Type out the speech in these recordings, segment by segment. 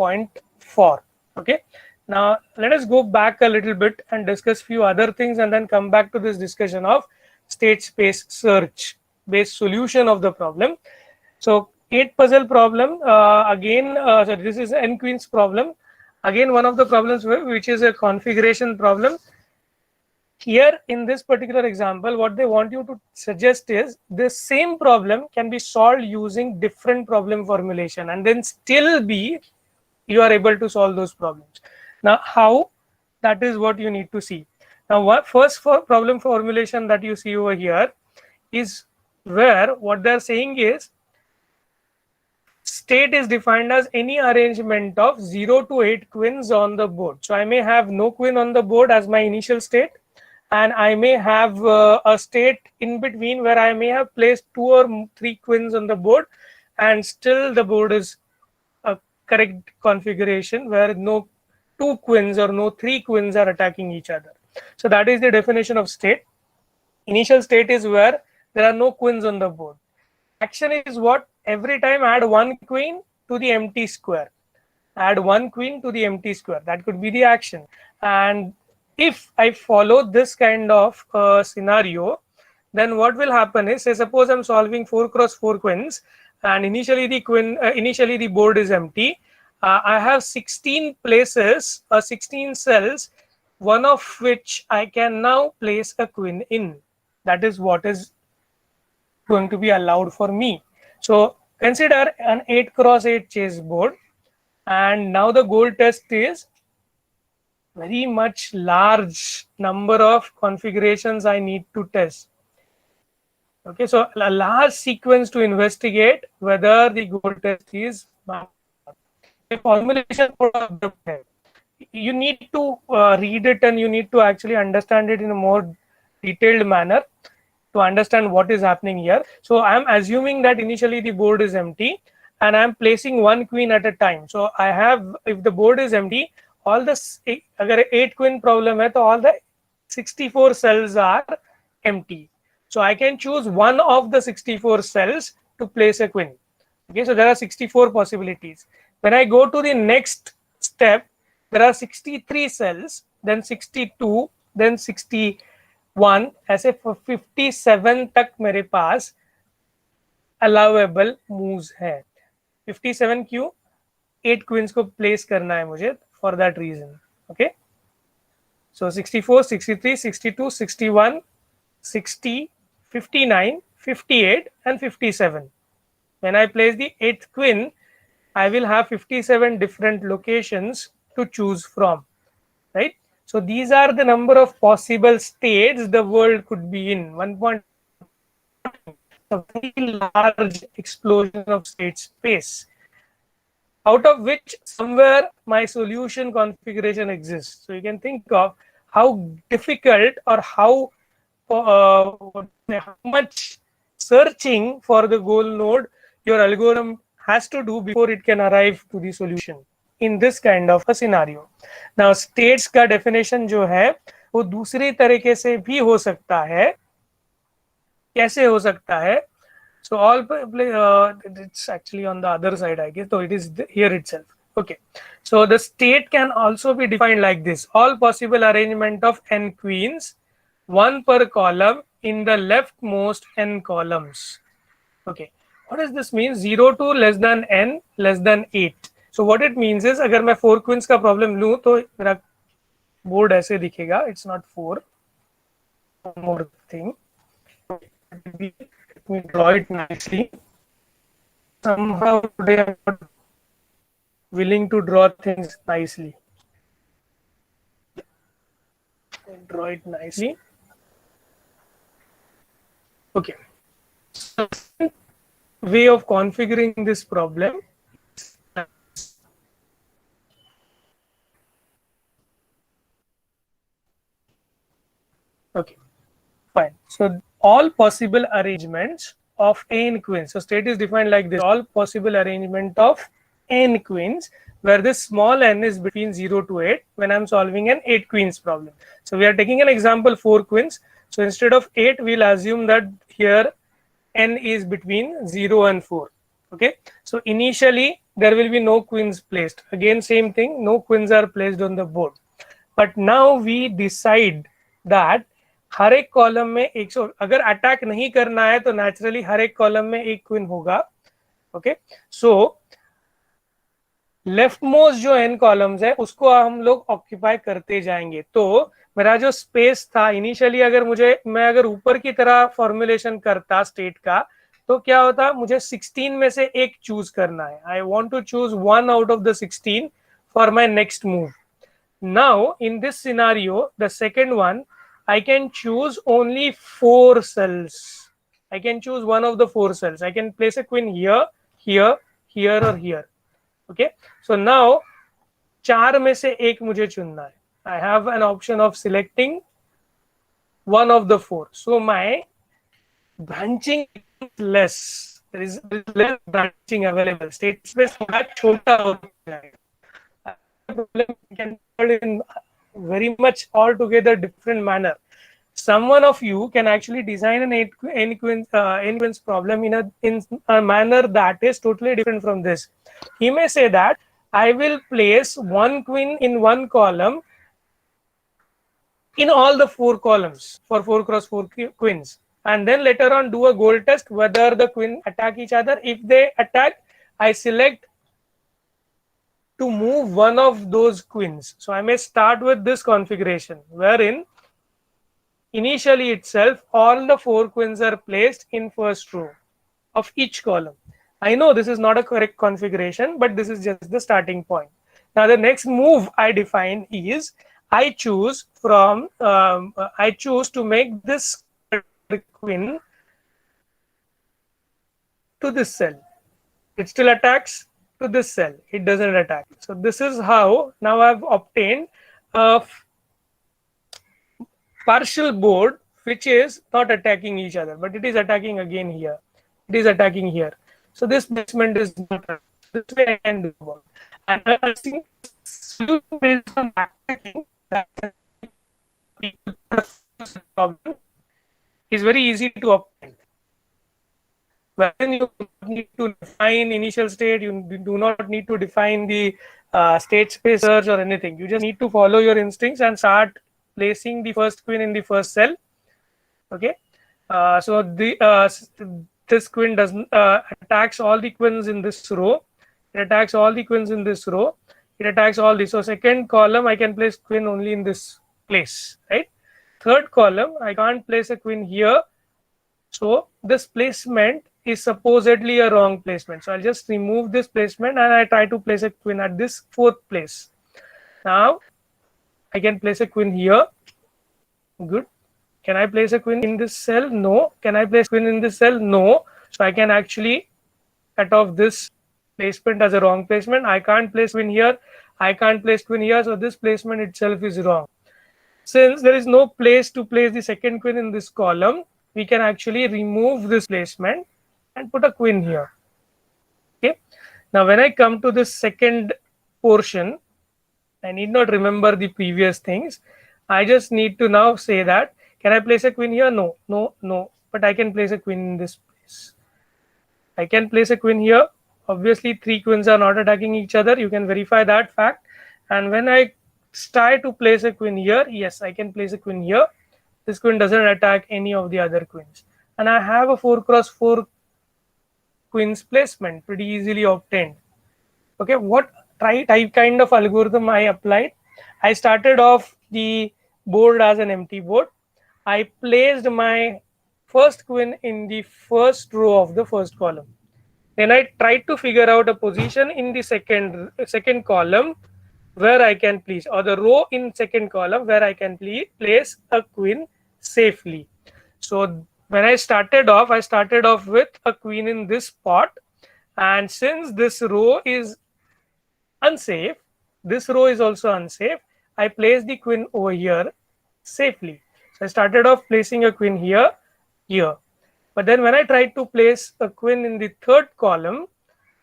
0.4. Okay, now let us go back a little bit and discuss few other things and then come back to this discussion of state space search based solution of the problem. So 8 puzzle problem, again, so this is n queens problem, again one of the problems which is a configuration problem. Here in this particular example, what they want you to suggest is this same problem can be solved using different problem formulation and then still be you are able to solve those problems. Now how? That is what you need to see. Now what first for problem formulation that you see over here is where what they are saying is state is defined as any arrangement of 0 to 8 queens on the board. So I may have no queen on the board as my initial state, and I may have a state in between where I may have placed 2 or 3 queens on the board, and still the board is a correct configuration where no 2 queens or no 3 queens are attacking each other. So that is the definition of state. Initial state is where there are no queens on the board. Action is what? Every time add 1 queen to the empty square. Add 1 queen to the empty square. That could be the action. And if I follow this kind of scenario, then what will happen is, say suppose I'm solving 4 cross 4 queens, and initially the board is empty. I have 16 places, 16 cells, one of which I can now place a queen in. That is what is going to be allowed for me. So consider an 8 cross 8 chess board, and now the goal test is very much large number of configurations I need to test. Okay, so a large sequence to investigate whether the goal test is a formulation for you need to read it, and you need to actually understand it in a more detailed manner to understand what is happening here. So I am assuming that initially the board is empty and I am placing 1 queen at a time. So I have, if the board is empty, all the agar 8 queen problem hai, to all the 64 cells are empty. So I can choose one of the 64 cells to place a queen. Okay, so there are 64 possibilities. When I go to the next step, there are 63 cells, then 62, then 61, ऐसे 57 तक मेरे पास allowable moves है. 57 क्यों? 8 queens को place करना है मुझे for that reason. Okay. So 64, 63, 62, 61, 60, 59, 58, and 57. When I place the 8th queen, I will have 57 different locations to choose from, right? So these are the number of possible states the world could be in. 1 point, a very large explosion of state space, out of which somewhere my solution configuration exists. So you can think of how difficult or how much searching for the goal node your algorithm has to do before it can arrive to the solution in this kind of a scenario. Now states का definition जो है वो दूसरी तरीके से भी हो सकता है. कैसे हो सकता है? So all it's actually on the other side, I guess. So it is here itself. Okay. So the state can also be defined like this: all possible arrangement of n queens, 1 per column in the leftmost n columns. Okay. What does this mean? 0 to less than n less than 8. So what it means is, अगर मैं 4 queens का problem लूँ तो मेरा board ऐसे दिखेगा. It's not 4. One more thing. Let me draw it nicely. Somehow today I'm not willing to draw things nicely. Draw it nicely. Okay. So, way of configuring this problem. Okay, fine. So all possible arrangements of n queens. So state is defined like this: all possible arrangement of n queens, where this small n is between 0 to 8 when I'm solving an 8 queens problem. So we are taking an example 4 queens. So instead of 8, we'll assume that here n is between 0 and 4. Okay. So initially there will be no queens placed. Again, same thing, no queens are placed on the board. But now we decide that हर एक column में एक, अगर attack नहीं करना है तो naturally हर एक column में एक क्वीन होगा. ओके, सो लेफ्ट मोस्ट जो एन कॉलम्स है उसको हम लोग ऑक्यूपाई करते जाएंगे. तो मेरा जो स्पेस था इनिशियली, मैं अगर ऊपर की तरह फॉर्मुलेशन करता स्टेट का, तो क्या होता, मुझे 16 में से एक चूज करना है. I want to choose one out of the 16 for my next move. Now, in this scenario, the second one, I can choose only 4 cells. I can choose one of the 4 cells. I can place a queen here, here, here, or here. Okay. So now, 4 में से एक मुझे चुनना है. I have an option of selecting one of the 4. So my branching is less. There is less branching available. State space थोड़ा छोटा हो जाएगा. Problem can be solved in very much altogether different manner. Someone of you can actually design an n queens problem in a manner that is totally different from this. He may say that I will place one queen in one column in all the 4 columns for 4 cross 4 queens, and then later on do a goal test whether the queen attack each other. If they attack, I select to move one of those queens. So I may start with this configuration wherein initially itself all the 4 queens are placed in first row of each column. I know this is not a correct configuration, but this is just the starting point. Now the next move I define is I choose to make this queen to this cell. It still attacks to this cell, it doesn't attack. So this is how now I've obtained a partial board which is not attacking each other, but it is attacking again here, it is attacking here. So this placement is not this way I can do about. And I think solution based on attacking that problem is very easy to obtain. When you need to define initial state, you do not need to define the state space search or anything. You just need to follow your instincts and start placing the first queen in the first cell. Okay, so this queen doesn't attacks all the queens in this row. It attacks all the queens in this row. It attacks all this. So second column, I can place queen only in this place, right? Third column, I can't place a queen here. So this placement is supposedly a wrong placement. So I'll just remove this placement and I try to place a queen at this 4th place. Now I can place a queen here. Good. Can I place a queen in this cell? No. Can I place queen in this cell? No. So I can actually cut off this placement as a wrong placement. I can't place queen here. I can't place queen here. So this placement itself is wrong. Since there is no place to place the second queen in this column, we can actually remove this placement and put a queen here. Okay. Now when I come to this second portion, I need not remember the previous things. I just need to now say that, can I place a queen here? No, no, no. But I can place a queen in this place. I can place a queen here. Obviously, 3 queens are not attacking each other. You can verify that fact. And when I try to place a queen here, yes, I can place a queen here. This queen doesn't attack any of the other queens. And I have a 4 cross 4 queens placement pretty easily obtained. Okay, what type kind of algorithm I applied? I started off the board as an empty board. I placed my first queen in the first row of the first column. Then I tried to figure out a position in the second column where I can place, or the row in second column where I can place a queen safely. So when I started off with a queen in this spot, and since this row is unsafe, this row is also unsafe, I placed the queen over here safely. So I started off placing a queen here. But then when I tried to place a queen in the third column,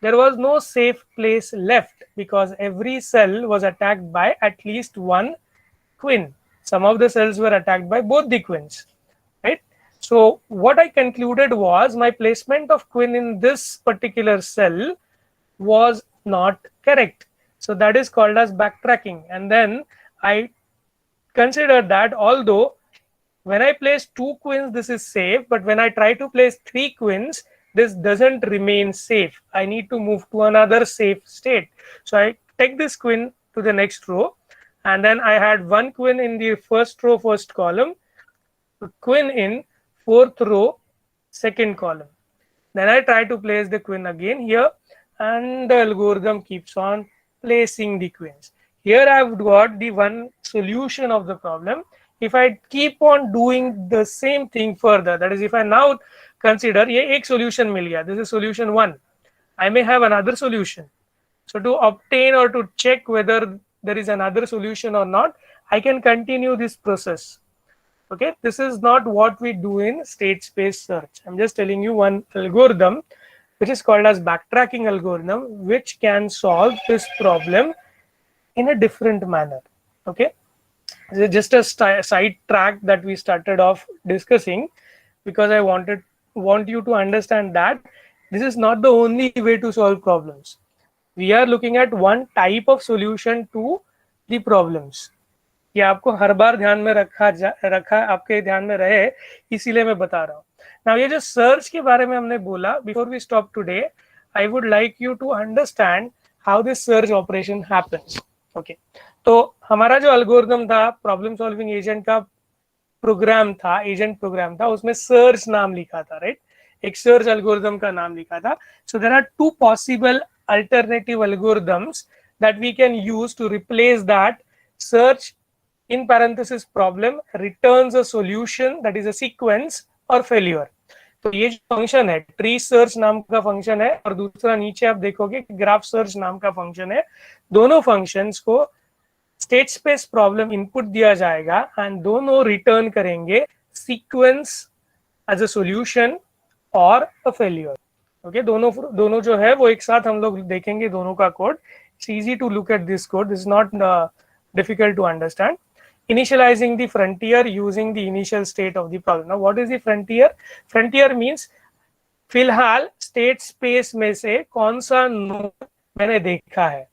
there was no safe place left because every cell was attacked by at least one queen. Some of the cells were attacked by both the queens, right? So what I concluded was my placement of queen in this particular cell was not correct. So that is called as backtracking. And then I consider that although when I place 2 queens, this is safe, but when I try to place 3 queens, this doesn't remain safe. I need to move to another safe state. So I take this queen to the next row, and then I had 1 queen in the first row, first column, queen in 4th row, second column. Then I try to place the queen again here, and the algorithm keeps on placing the queens. Here I've got the one solution of the problem. If I keep on doing the same thing further, that is, if I now consider ये एक solution मिल गया, this is solution 1. I may have another solution. So to obtain or to check whether there is another solution or not, I can continue this process. Okay, this is not what we do in state space search. I'm just telling you one algorithm which is called as backtracking algorithm, which can solve this problem in a different manner. Okay, this is just a side track that we started off discussing, because I want you to understand that this is not the only way to solve problems. We are looking at one type of solution to the problems. ये आपको हर बार ध्यान में रखा आपके ध्यान में रहे, इसीलिए मैं बता रहा हूँ. नाउ ये जो सर्च के बारे में हमने बोला, before we stop today, I would like you to understand how this search operation happens. Okay, तो हमारा जो एल्गोरिथम था, प्रॉब्लम सॉल्विंग एजेंट का प्रोग्राम था, एजेंट प्रोग्राम था, उसमें सर्च नाम लिखा था, राइट? एक सर्च एल्गोरिथम का नाम लिखा था. So there are 2 possible alternative algorithms that we can use to replace that search in parenthesis problem returns a solution that is a sequence or failure. तो ये जो फंक्शन है, ट्री सर्च नाम का फंक्शन है, और दूसरा नीचे आप देखोगे ग्राफ सर्च नाम का फंक्शन है. दोनों फंक्शंस को स्टेट स्पेस प्रॉब्लम इनपुट दिया जाएगा एंड दोनों रिटर्न करेंगे सीक्वेंस एज अ सॉल्यूशन और अ फेलियर. ओके, दोनों जो है वो एक साथ हम लोग देखेंगे दोनों का code. It's easy to look at this code, this is not difficult to understand. Initializing the frontier using the initial state of the problem. Now what is the frontier? Frontier means फिलहाल state space में से कौन सा node मैंने देखा है.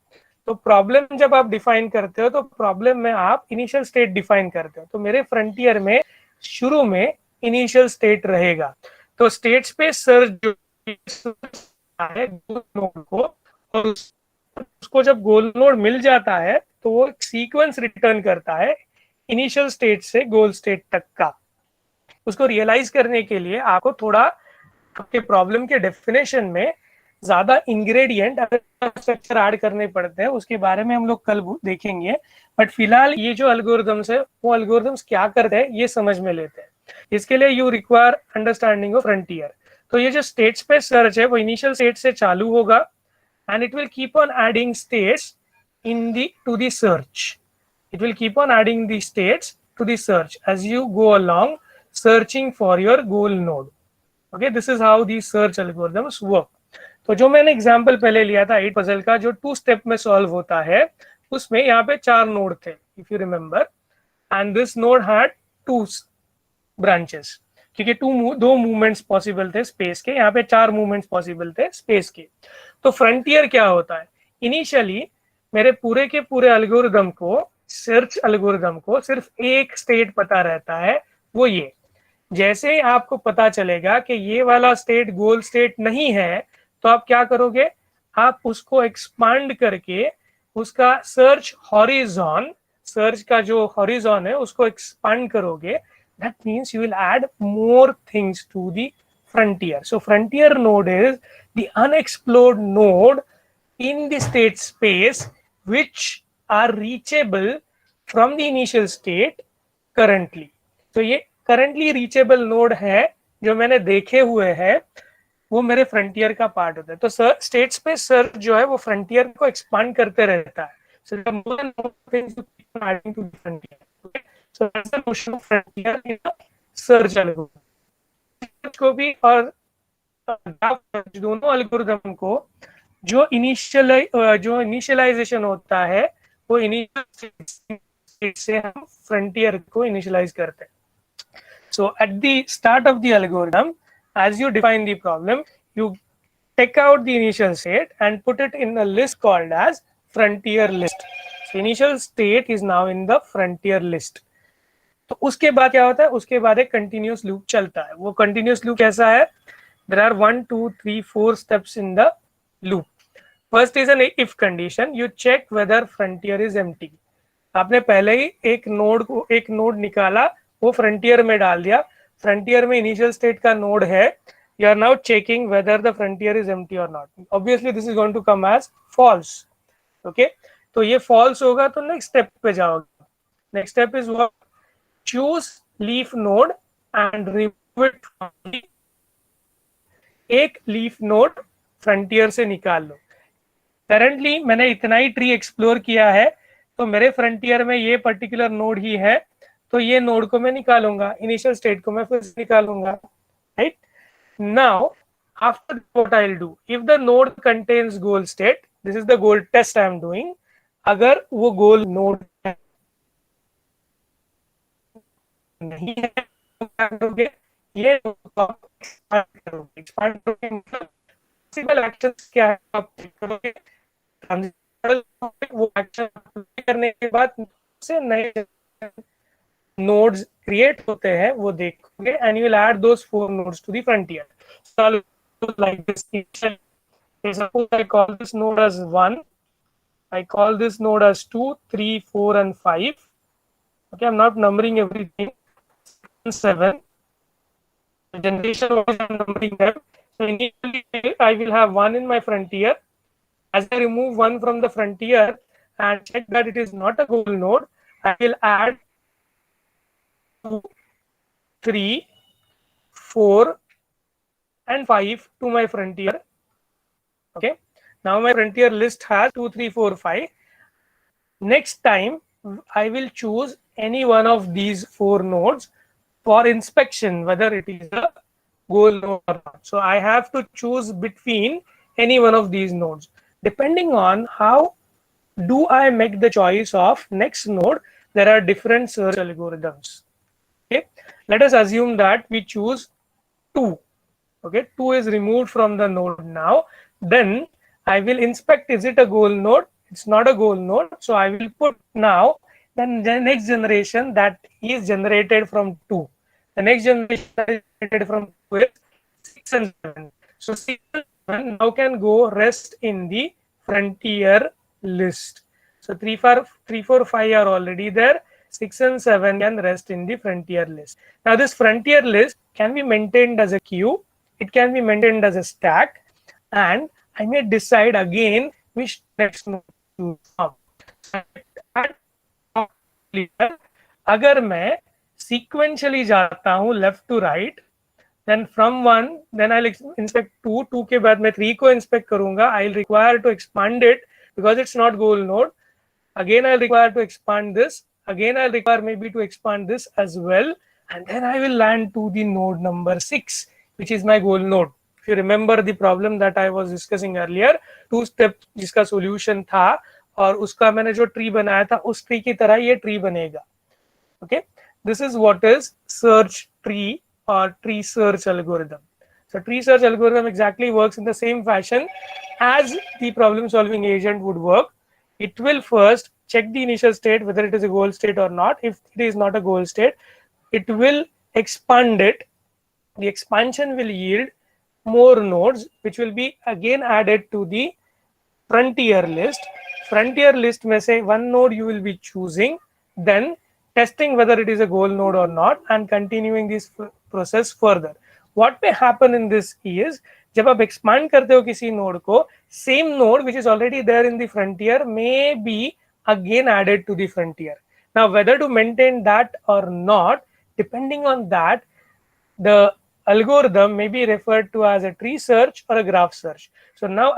तो problem जब आप डिफाइन करते हो तो प्रॉब्लम में आप इनिशियल स्टेट डिफाइन करते हो. तो मेरे फ्रंटियर में शुरू में इनिशियल स्टेट रहेगा. तो स्टेट स्पेस सर्च जो है नोड को, और उसको जब गोल नोड मिल जाता है तो वो एक सीक्वेंस रिटर्न करता है इनिशियल स्टेट से गोल स्टेट तक का. उसको रियलाइज करने के लिए आपको थोड़ा आपके प्रॉब्लम के डेफिनेशन में ज्यादा इंग्रेडिएंट स्ट्रक्चर ऐड करने पड़ते हैं. उसके बारे में हम लोग कल देखेंगे. बट फिलहाल ये जो एल्गोरिथम्स है वो एल्गोरिथम्स क्या करते हैं ये समझ में लेते हैं. इसके लिए you require understanding of frontier. तो ये जो स्टेट स्पेस सर्च है वो इनिशियल स्टेट से चालू होगा and it will keep on adding states to the search. It will keep on adding the states to the search as you go along searching for your goal node. Okay, this is how these search algorithms work. तो जो मैंने example पहले लिया था 8 puzzle का, जो 2 step में solve होता है, उसमें यहाँ पे 4 नोड थे, if you remember, and this node had 2 branches. क्योंकि 2 मूवमेंट्स पॉसिबल थे स्पेस के, यहाँ पे 4 मूवमेंट्स पॉसिबल थे स्पेस के. तो फ्रंटियर क्या होता है? इनिशियली मेरे पूरे के पूरे एल्गोरिथम को, सर्च एल्गोरिथम को सिर्फ एक स्टेट पता रहता है, वो ये. जैसे आपको पता चलेगा कि ये वाला स्टेट गोल स्टेट नहीं है, तो आप क्या करोगे? आप उसको एक्सपांड करके उसका सर्च हॉरिजॉन, सर्च का जो हॉरिजॉन है उसको एक्सपांड करोगे. That means you will add more things to the frontier. So frontier node is the unexplored node in the state space which are reachable from the initial state currently. So ये currently reachable node है जो मैंने देखे हुए हैं, वो मेरे frontier का पार्ट होता है. तो स्टेट स्पेस सर्च जो है वो फ्रंटियर को एक्सपांड करते रहता है. So there are more and more things to keep adding to the frontier. Okay? So that's the notion of frontier in a search algorithm. को भी और दोनों एल्गोरिथम को जो इनिशियलाइजेशन होता है वो इनिशियल स्टेट से हम फ्रंटियर को इनिशियलाइज करते हैं. So at the start of the algorithm, as you define the problem, you take out the initial state and put it in a list called as frontier list. So initial state is now in the frontier list. तो उसके बाद क्या होता है, उसके बाद एक continuous loop चलता है. वो कंटिन्यूस लूप कैसा है? There are 1 2 3 4 steps in the loop. First is an if condition. You check whether frontier is empty. आपने पहले ही एक नोड निकाला, वो फ्रंटियर में डाल दिया. फ्रंटियर में इनिशियल स्टेट का नोड है. You are now checking whether the frontier is empty or not. Obviously this is going to come as false. Okay, तो ये false होगा तो next step पे जाओगे. Next step is what? Choose leaf node and remove it from the. एक leaf node frontier से निकाल लो. Currently मैंने इतना ही ट्री एक्सप्लोर किया है, तो मेरे फ्रंटियर में ये पर्टिकुलर नोड ही है, तो ये नोड को मैं निकालूंगा, इनिशियल स्टेट को मैं फिर से निकालूंगा. Right now after what I will do, if the node contains goal state, this is the goal test I am doing. अगर वो गोल नोड नहीं है तो क्या करोगे? ये एक्सपांड करोगे. पॉसिबल एक्शंस क्या है आप करोगे? वो एक्शन करने के बाद से नए नोड्स क्रिएट होते हैं वो देखोगे, and you will add those 4 nodes to the frontier. So like this. Suppose I call this node as 1, I call this node as 2 3 4 and 5. Okay, I'm not numbering everything. 7 generation wise I'm numbering them. So initially I will have 1 in my frontier. As I remove 1 from the frontier and check that it is not a goal node, I will add 2 3 4 and 5 to my frontier. Okay, now my frontier list has 2 3 4 5. Next time I will choose any one of these 4 nodes for inspection whether it is a goal node or not. So I have to choose between any one of these nodes. Depending on how do I make the choice of next node, there are different search algorithms. Okay, let us assume that we choose 2. Okay, 2 is removed from the node now. Then I will inspect, is it a goal node? It's not a goal node, so I will put now then the next generation that is generated from 2. The next generation that is generated from 2 is 6 and 7. So 6 and 7 now can go rest in the frontier list. So 3 4 5 are already there. 6 and 7 can rest in the frontier list. Now this frontier list can be maintained as a queue. It can be maintained as a stack, and I may decide again which next node to come. अगर मैं sequentially जाता हूँ left to right, then from 1, then I'll inspect 2. 2 के बाद मैं 3 को inspect करूँगा. I'll require to expand it because it's not goal node. Again I'll require to expand this. Again I'll require maybe to expand this as well, and then I will land to the node number 6, which is my goal node. If you remember the problem that I was discussing earlier, 2 step जिसका solution था और उसका मैंने जो tree बनाया था उस tree की तरह ये ट्री बनेगा. Okay, this is what is search tree or tree search algorithm. So tree search algorithm exactly works in the same fashion as the problem solving agent would work. It will first check the initial state whether it is a goal state or not. If it is not a goal state, it will expand it. The expansion will yield more nodes, which will be again added to the frontier list. Frontier list में से 1 node you will be choosing, then testing whether it is a goal node or not, and continuing this process further. What may happen in this is, जब आप expand करते हो किसी node को, same node which is already there in the frontier may be again added to the frontier. Now whether to maintain that or not, depending on that, the algorithm may be referred to as a tree search or a graph search. So now